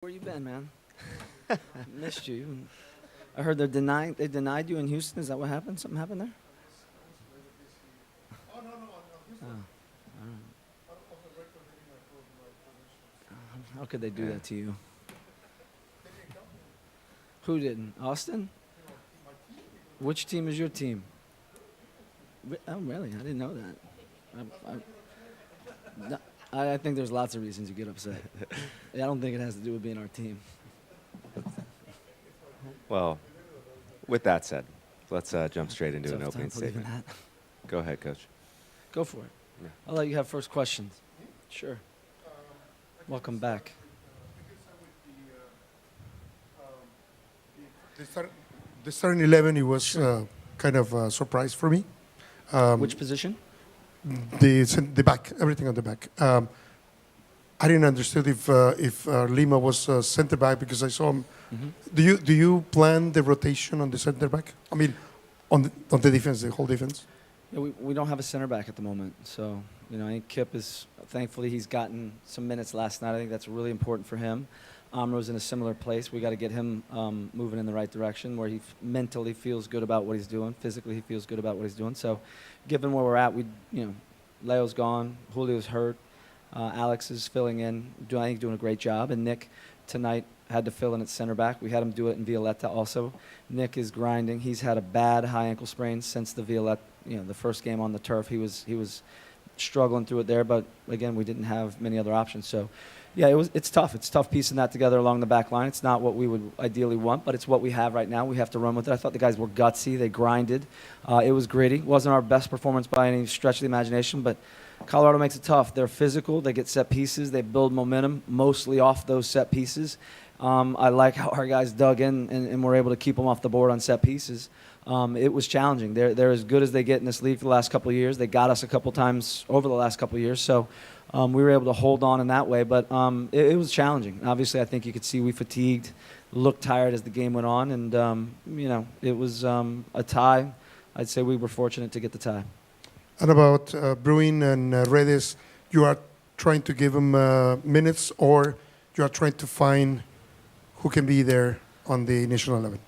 Where you been, man? Missed you. I heard they denied you in Houston. Is that what happened? Something happened there? Oh, all right. How could they do that to you? Who didn't? Austin? Which team is your team? Oh, really? I didn't know that. No, I think there's lots of reasons you get upset. I don't think it has to do with being our team. Well, with that said, let's jump straight into an Tough opening time believing statement. that. Go ahead, Coach. Go for it. Yeah. I'll let you have first questions. Sure. Welcome back. The starting 11, it was kind of a surprise for me. Which position? The back, everything on the back. I didn't understand if Lima was center back because I saw him. Mm-hmm. Do you plan the rotation on the center back? I mean, on the defense, the whole defense. Yeah, we don't have a center back at the moment, so I think Kip is thankfully he's gotten some minutes last night. I think that's really important for him. Amro's in a similar place. We got to get him moving in the right direction where he mentally feels good about what he's doing. Physically, he feels good about what he's doing. So, given where we're at, Leo's gone, Julio's hurt, Alex is filling in, doing a great job, and Nick tonight had to fill in at center back. We had him do it in Violetta also. Nick is grinding. He's had a bad high ankle sprain since the Violetta, the first game on the turf. He was struggling through it there, but again, we didn't have many other options. So, yeah, it's tough. It's tough piecing that together along the back line. It's not what we would ideally want, but it's what we have right now. We have to run with it. I thought the guys were gutsy. They grinded. It was gritty. It wasn't our best performance by any stretch of the imagination, but Colorado makes it tough. They're physical. They get set pieces. They build momentum mostly off those set pieces. I like how our guys dug in and were able to keep them off the board on set pieces. It was challenging. They're as good as they get in this league for the last couple of years. They got us a couple times over the last couple of years, so we were able to hold on in that way. But it was challenging. Obviously, I think you could see we fatigued, looked tired as the game went on, and it was a tie. I'd say we were fortunate to get the tie. And about Bruin and Redes, you are trying to give them minutes, or you are trying to find who can be there on the initial 11?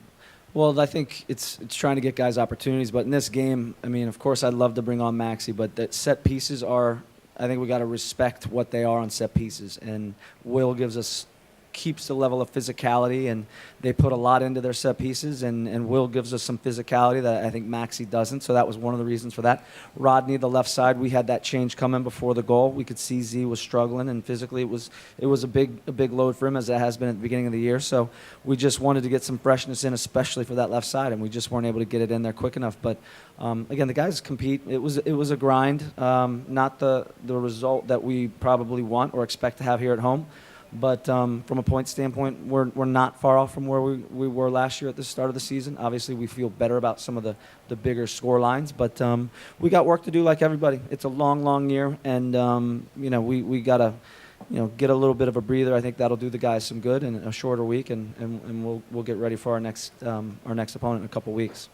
Well, I think it's trying to get guys opportunities. But in this game, of course, I'd love to bring on Maxi, but the set pieces are, I think we got to respect what they are on set pieces. And Will keeps the level of physicality, and they put a lot into their set pieces, and Will gives us some physicality that I think Maxi doesn't, so that was one of the reasons for that. Rodney, the left side, we had that change coming before the goal. We could see Z was struggling, and physically it was a big load for him, as it has been at the beginning of the year, so we just wanted to get some freshness in, especially for that left side, and we just weren't able to get it in there quick enough. But again, the guys compete. It was a grind, not the result that we probably want or expect to have here at home. But from a point standpoint, we're not far off from where we were last year at the start of the season. Obviously, we feel better about some of the bigger score lines, but we got work to do like everybody. It's a long year, and we got to get a little bit of a breather. I think that'll do the guys some good in a shorter week, and we'll get ready for our next opponent in a couple weeks.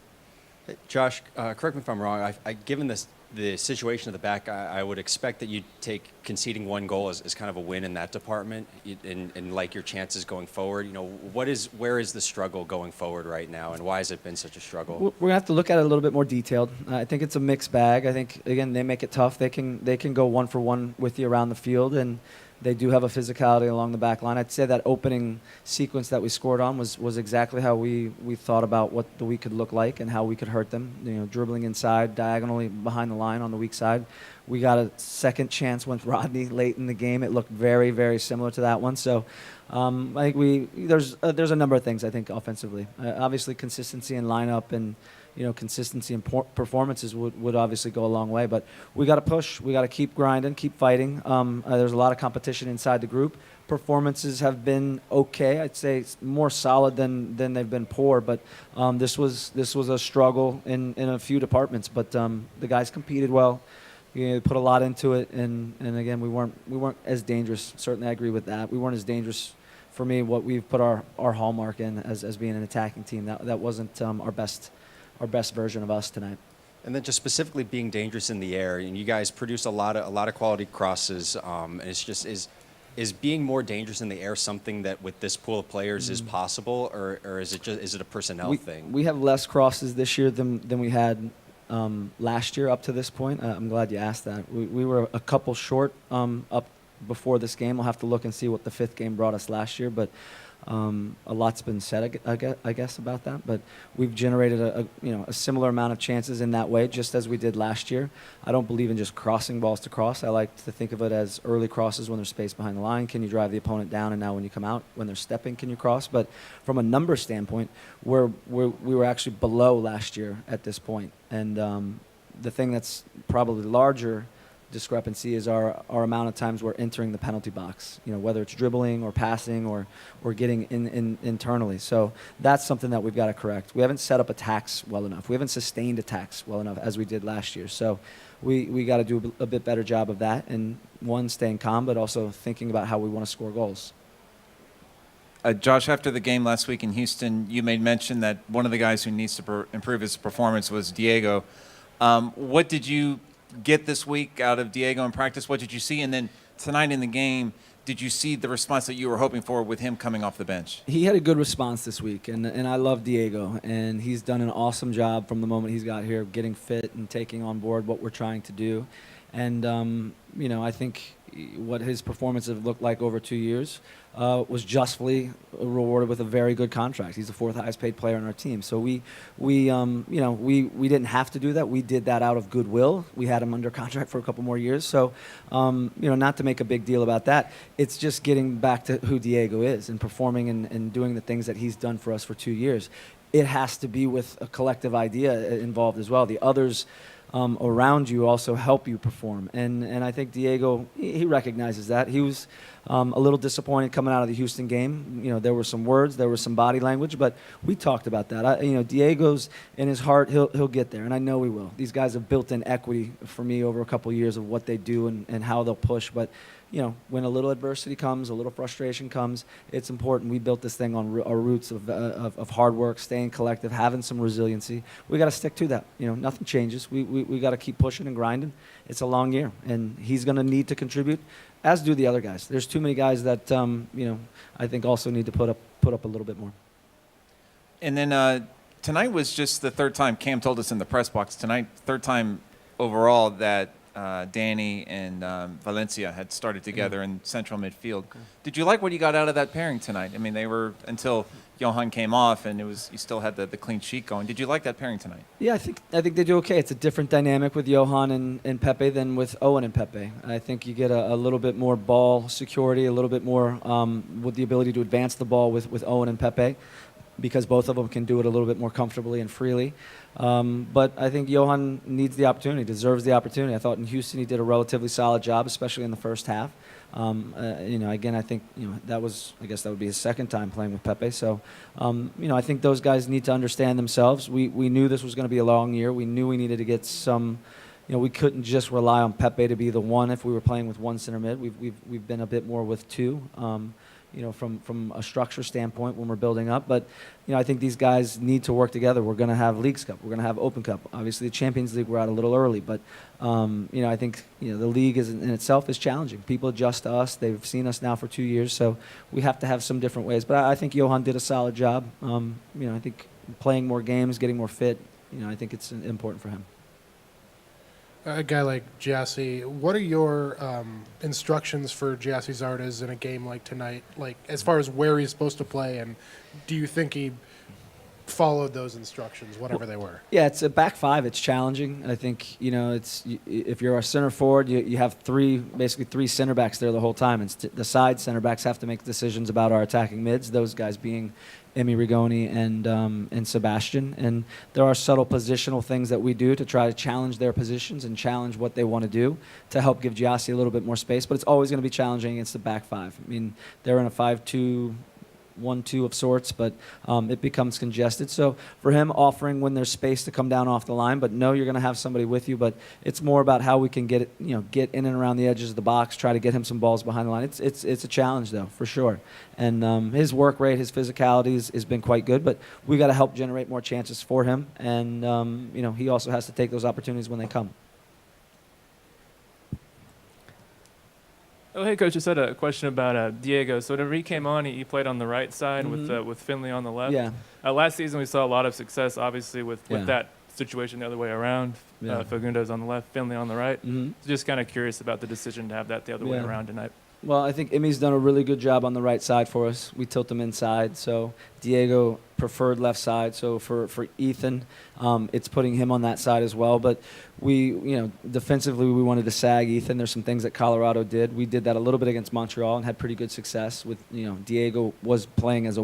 Hey, Josh, correct me if I'm wrong. Given the situation at the back, I would expect that you'd take conceding one goal as kind of a win in that department, and like your chances going forward. Where is the struggle going forward right now, and why has it been such a struggle? We're gonna have to look at it a little bit more detailed. I think it's a mixed bag. I think again they make it tough. They can go 1-for-1 with you around the field, and they do have a physicality along the back line. I'd say that opening sequence that we scored on was exactly how we thought about what the week could look like and how we could hurt them. Dribbling inside, diagonally behind the line on the weak side. We got a second chance with Rodney late in the game. It looked very, very similar to that one. So I think there's a number of things I think offensively. Obviously consistency in lineup and consistency in performances would obviously go a long way. But we got to push. We got to keep grinding, keep fighting. There's a lot of competition inside the group. Performances have been okay. I'd say it's more solid than they've been poor. But this was a struggle in a few departments. But the guys competed well. Put a lot into it. And again, we weren't as dangerous. Certainly, I agree with that. We weren't as dangerous. For me, what we've put our hallmark in as being an attacking team. That wasn't our best version of us tonight. And then just specifically being dangerous in the air, and you guys produce a lot of quality crosses. And Is being more dangerous in the air something that with this pool of players is possible, or is it a personnel thing? We have less crosses this year than we had last year up to this point. I'm glad you asked that. We were a couple short up before this game. We'll have to look and see what the fifth game brought us last year, but a lot's been said, I guess, about that. But we've generated a similar amount of chances in that way, just as we did last year. I don't believe in just crossing balls to cross. I like to think of it as early crosses when there's space behind the line. Can you drive the opponent down? And now when you come out, when they're stepping, can you cross? But from a number standpoint, we were actually below last year at this point. And the thing that's probably larger discrepancy is our amount of times we're entering the penalty box, whether it's dribbling or passing or getting in internally. So that's something that we've got to correct. We haven't set up attacks well enough. We haven't sustained attacks well enough as we did last year. So we got to do a bit better job of that, and one, staying calm, but also thinking about how we want to score goals. Josh, after the game last week in Houston, you made mention that one of the guys who needs to improve his performance was Diego. What did you get this week out of Diego in practice? What did you see? And then tonight in the game, did you see the response that you were hoping for with him coming off the bench? He had a good response this week, and I love Diego, and he's done an awesome job from the moment he's got here, getting fit and taking on board what we're trying to do. And, I think what his performance has looked like over 2 years was justly rewarded with a very good contract. He's the fourth highest paid player on our team. So we didn't have to do that. We did that out of goodwill. We had him under contract for a couple more years. So, not to make a big deal about that. It's just getting back to who Diego is and performing and doing the things that he's done for us for 2 years. It has to be with a collective idea involved as well. The others around you also help you perform. And I think Diego, he recognizes that. He was a little disappointed coming out of the Houston game. There were some words, there was some body language, but we talked about that. Diego's in his heart, he'll get there, and I know he will. These guys have built in equity for me over a couple of years of what they do and how they'll push, but when a little adversity comes, a little frustration comes, it's important. We built this thing on our roots of hard work, staying collective, having some resiliency. We got to stick to that. Nothing changes. We got to keep pushing and grinding. It's a long year, and he's going to need to contribute, as do the other guys. There's too many guys that I think also need to put up a little bit more. And then tonight was just the third time, Cam told us in the press box tonight, third time overall that Danny and Valencia had started together in central midfield. Okay. Did you like what you got out of that pairing tonight? I mean, they were, until Johan came off, and you still had the clean sheet going. Did you like that pairing tonight? Yeah, I think they do okay. It's a different dynamic with Johan and Pepe than with Owen and Pepe. I think you get a little bit more ball security, a little bit more with the ability to advance the ball with Owen and Pepe, because both of them can do it a little bit more comfortably and freely. But I think Johan needs the opportunity, deserves the opportunity. I thought in Houston he did a relatively solid job, especially in the first half. Again, I think that would be his second time playing with Pepe. So, I think those guys need to understand themselves. We knew this was going to be a long year. We knew we needed to get some. We couldn't just rely on Pepe to be the one if we were playing with one center mid. We've been a bit more with two. From a structure standpoint when we're building up. But, I think these guys need to work together. We're going to have Leagues Cup. We're going to have Open Cup. Obviously, the Champions League, we're out a little early. But, I think, the league in itself is challenging. People adjust to us. They've seen us now for 2 years. So we have to have some different ways. But I think Johan did a solid job. I think playing more games, getting more fit, I think it's important for him. A guy like Jassy, what are your instructions for Jassy Zardes in a game like tonight? Like, as far as where he's supposed to play, and do you think he followed those instructions, whatever they were? Yeah, it's a back five. It's challenging. I think, it's if you're a center forward, you have basically three center backs there the whole time. And the side center backs have to make decisions about our attacking mids, those guys being Emi Rigoni and Sebastian. And there are subtle positional things that we do to try to challenge their positions and challenge what they want to do to help give Giassi a little bit more space. But it's always going to be challenging against the back five. I mean, they're in a 5-2-1-2 of sorts, but it becomes congested. So for him, offering when there's space to come down off the line, but no, you're going to have somebody with you. But it's more about how we can get in and around the edges of the box, try to get him some balls behind the line. It's a challenge though, for sure. And his work rate, his physicality has been quite good. But we got to help generate more chances for him. And he also has to take those opportunities when they come. Oh, hey, Coach. Just had a question about Diego. So whenever he came on, he played on the right side with Finley on the left. Yeah. Last season, we saw a lot of success, obviously, with Yeah. that situation the other way around. Yeah. Fagundo's on the left, Finley on the right. Mm-hmm. Just kind of curious about the decision to have that the other way Yeah. around tonight. Well, I think Imi's done a really good job on the right side for us. We tilt him inside, so Diego preferred left side. So for Ethan, it's putting him on that side as well. But defensively, we wanted to sag Ethan. There's some things that Colorado did. We did that a little bit against Montreal and had pretty good success with, Diego was playing as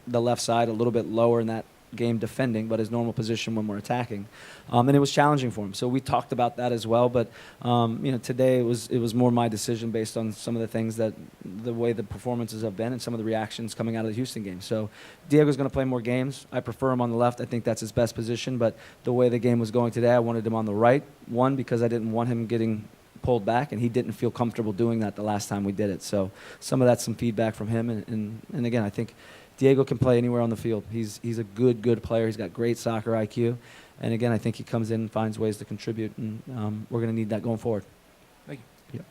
the left side a little bit lower in that game defending, but his normal position when we're attacking, and it was challenging for him. So we talked about that as well. But today it was more my decision based on some of the things that the way the performances have been and some of the reactions coming out of the Houston game. So Diego's going to play more games. I prefer him on the left. I think that's his best position. But the way the game was going today, I wanted him on the right. One, because I didn't want him getting pulled back, and he didn't feel comfortable doing that the last time we did it. So some of that's some feedback from him. And again, I think Diego can play anywhere on the field. He's a good player. He's got great soccer IQ. And again, I think he comes in and finds ways to contribute, and we're going to need that going forward. Thank you. Yep.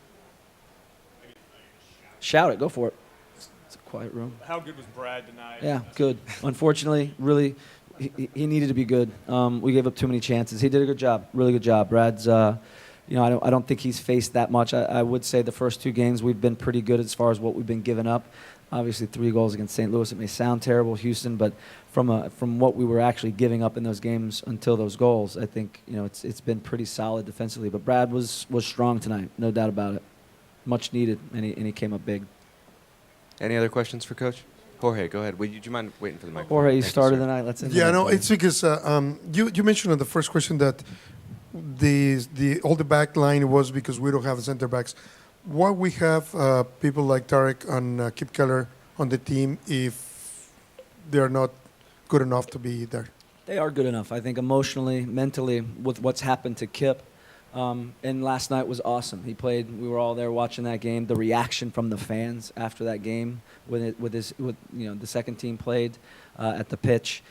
Shout it. Go for it. It's a quiet room. How good was Brad tonight? Yeah, good. Unfortunately, really, he needed to be good. We gave up too many chances. He did a good job, really good job. Brad's, I don't think he's faced that much. I would say the first two games we've been pretty good as far as what we've been giving up. Obviously, 3 goals against St. Louis. It may sound terrible, Houston, but from what we were actually giving up in those games until those goals, I think it's been pretty solid defensively. But Brad was strong tonight, no doubt about it. Much needed, and he came up big. Any other questions for Coach? Jorge, go ahead. Would you mind waiting for the microphone? Jorge, you Thank started sir. the night. Let's end Yeah, it. no, it's because you mentioned in the first question that all the back line was because we don't have center backs. Why we have people like Tarek and Kip Keller on the team if they're not good enough to be there? They are good enough, I think, emotionally, mentally, with what's happened to Kip. And last night was awesome. He played. We were all there watching that game. The reaction from the fans after that game, when the second team played at the pitch.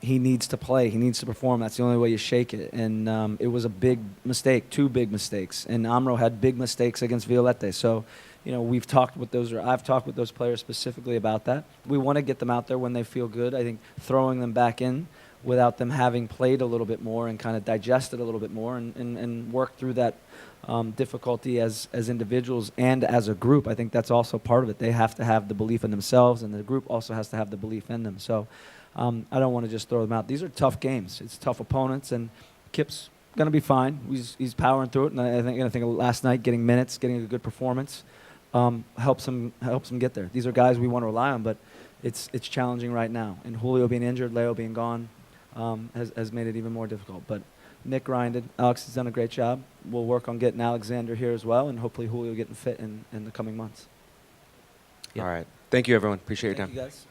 He needs to play. He needs to perform. That's the only way you shake it. And it was a big mistake, 2 big mistakes. And Amro had big mistakes against Violette. So, I've talked with those players specifically about that. We want to get them out there when they feel good. I think throwing them back in without them having played a little bit more and kind of digested a little bit more and worked through that difficulty as individuals and as a group, I think that's also part of it. They have to have the belief in themselves, and the group also has to have the belief in them. So I don't want to just throw them out. These are tough games. It's tough opponents, and Kip's going to be fine. He's powering through it, and I think last night getting minutes, getting a good performance helps him get there. These are guys we want to rely on, but it's challenging right now. And Julio being injured, Leo being gone has made it even more difficult. But Nick grinded. Alex has done a great job. We'll work on getting Alexander here as well, and hopefully Julio getting fit in the coming months. Yeah. All right. Thank you, everyone. Appreciate your Thank time. you guys.